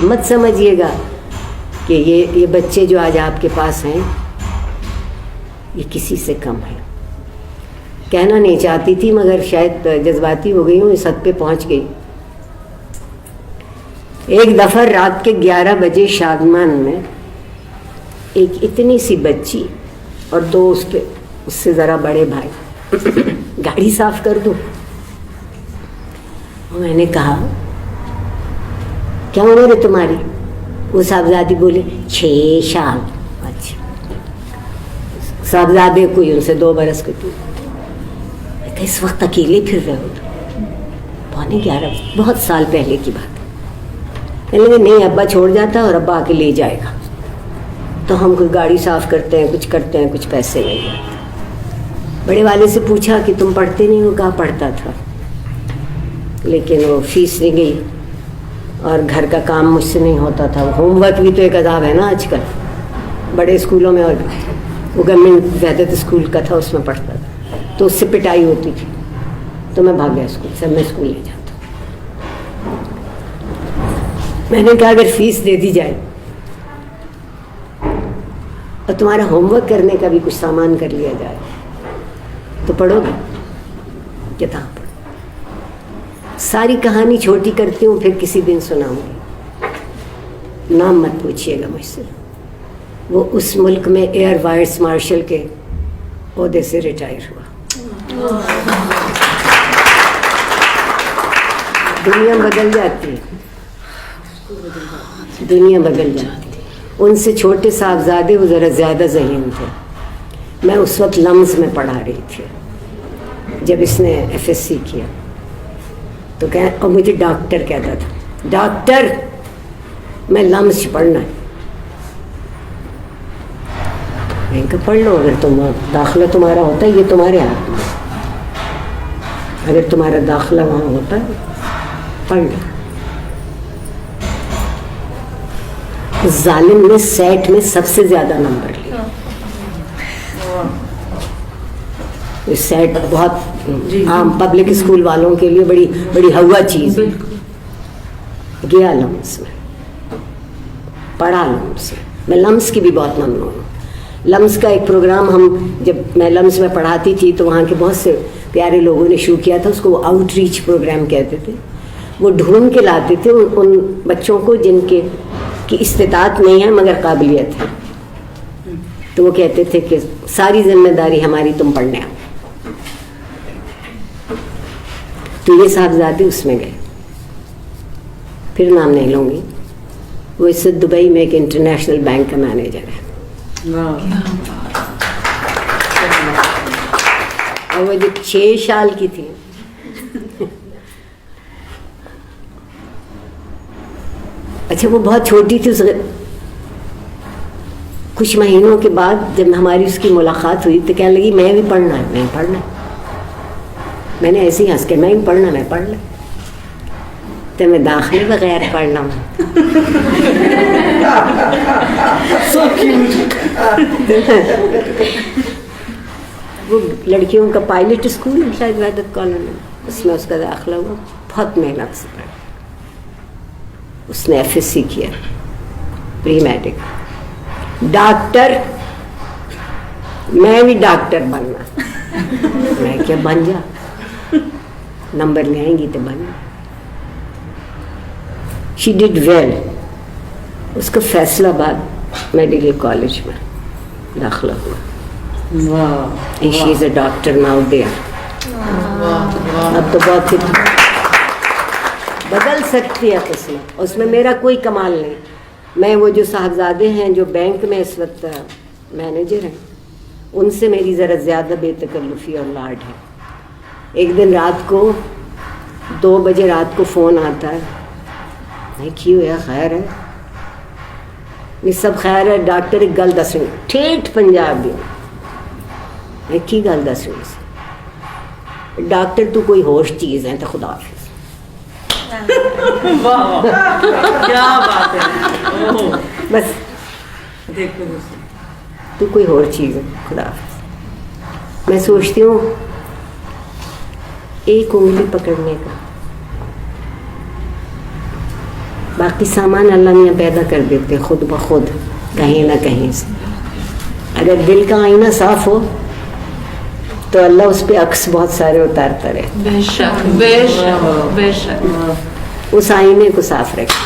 मत समझिएगा कि ये बच्चे जो आज आपके पास हैं ये किसी से कम है। कहना नहीं चाहती थी मगर शायद जज्बाती हो गई हूँ, इस हद पे पहुँच गई। एक दफ़ा रात के 11 बजे शादमान में एक इतनी सी बच्ची और दो उससे ज़रा बड़े भाई गाड़ी साफ कर दो। मैंने कहा क्या उम्र है तुम्हारी? वो साहबजादी बोले 6 साल। अच्छा, साहबजादे कोई उनसे 2 बरस के थे। इस वक्त अकेले फिर रहे हो? 11:15, बहुत साल पहले की बात है। कहने लगे नहीं, अब्बा छोड़ जाता और अब्बा आके ले जाएगा, तो हम कोई गाड़ी साफ करते हैं, कुछ करते हैं, कुछ पैसे ले जाते। बड़े वाले से पूछा कि तुम पढ़ते नहीं हो? कहा पढ़ता था, लेकिन वो फीस नहीं गई और घर का काम मुझसे नहीं होता था। होमवर्क भी तो एक अजाब है ना आजकल बड़े स्कूलों में, और वो गवर्नमेंट वैदिक स्कूल का था, उसमें पढ़ता था, तो उससे पिटाई होती थी। तो मैं भाग गया स्कूल से, मैं स्कूल नहीं जाता। मैंने कहा अगर फीस दे दी जाए और तुम्हारा होमवर्क करने का भी कुछ सामान कर लिया जाए तो पढ़ोगे? किताब पढ़ो। सारी कहानी छोटी करती हूँ, फिर किसी दिन सुनाऊंगी। नाम मत पूछिएगा मुझसे। वो उस मुल्क में एयर वाइस मार्शल के ओहदे से रिटायर हुआ। दुनिया बदल जाती है, दुनिया बदल जाती है। उनसे छोटे साहबजादे वो ज़रा ज़्यादा ज़हीन थे। मैं उस वक्त लम्स में पढ़ा रही थी जब इसने FSC किया, तो और मुझे डॉक्टर कहता था, डॉक्टर मैं लम्स पढ़ना है। मैं कहा पढ़ लो, अगर तुम दाखिला तुम्हारा होता है, ये तुम्हारे हाथ में, अगर तुम्हारा दाखिला वहाँ होता है पढ़ लो। उस जालिम ने सेट में सबसे ज्यादा नंबर लिए। सेट बहुत आम पब्लिक स्कूल वालों के लिए बड़ी बड़ी हवा चीज है। गया लम्स में, पढ़ा लम्स में। मैं लम्स की भी बहुत ममनून हूँ। लम्स का एक प्रोग्राम जब मैं लम्स में पढ़ाती थी तो वहाँ के बहुत से प्यारे लोगों ने शुरू किया था, उसको वो आउटरीच प्रोग्राम कहते थे। वो ढूंढ के लाते थे उन बच्चों को जिनके की इस्तिताअत नहीं है मगर काबिलियत है, तो वो कहते थे कि सारी जिम्मेदारी हमारी, तुम पढ़ने आओ। तो ये साहबजादे उसमें गए, फिर नाम नहीं लूँगी। वो इस दुबई में एक इंटरनेशनल बैंक का मैनेजर है। और वो जो 6 साल की थी अच्छा वो बहुत छोटी थी। कुछ महीनों के बाद जब हमारी उसकी मुलाकात हुई तो कहने लगी मैं भी पढ़ना है, मैं पढ़ना है। मैंने ऐसे ही हंस के मैं भी पढ़ना, मैं पढ़ना, तो मैं दाखिले बगैर पढ़ना हूँ। वो लड़कियों का पायलट स्कूल है शायद वैदिक कॉलोनी, उसमें उसका दाखिला हुआ। बहुत मेहनत से पढ़ा। उसने FSC किया, प्री मेडिक। डॉक्टर, मैं भी डॉक्टर बनना। मैं क्या बन जा, नंबर ले आएंगी तो बन। She did well. उसको फैसलाबाद मेडिकल कॉलेज में दाखिला हुआ। And she is a doctor now there. अब तो बहुत बदल सकती है किस्मत, उसमें मेरा कोई कमाल नहीं। मैं वो जो साहबजादे हैं जो बैंक में इस वक्त मैनेजर हैं, उनसे मेरी ज़रा ज़्यादा बेतकल्लुफ़ी और लाड है। एक दिन रात को 2 बजे रात को फ़ोन आता है, नहीं क्यों है, खैर है? ये सब खैर है। डॉक्टर एक गल दस ठेठ पंजाबी की गल दस, डॉक्टर तू कोई होश चीज़ है तो खुदा हाफिज़। क्या बात है। बस देखो तू कोई और चीज़ है, खुदा हाफिज़। मैं सोचती हूँ एक उंगली पकड़ने का बाकी सामान अल्लाह मियाँ पैदा कर देते खुद ब खुद कहीं ना कहीं से। अगर दिल का आईना साफ हो तो अल्लाह उस पे अक्स बहुत सारे उतारता रहे। बेशक बेशक बेशक। उस आईने को साफ रखें।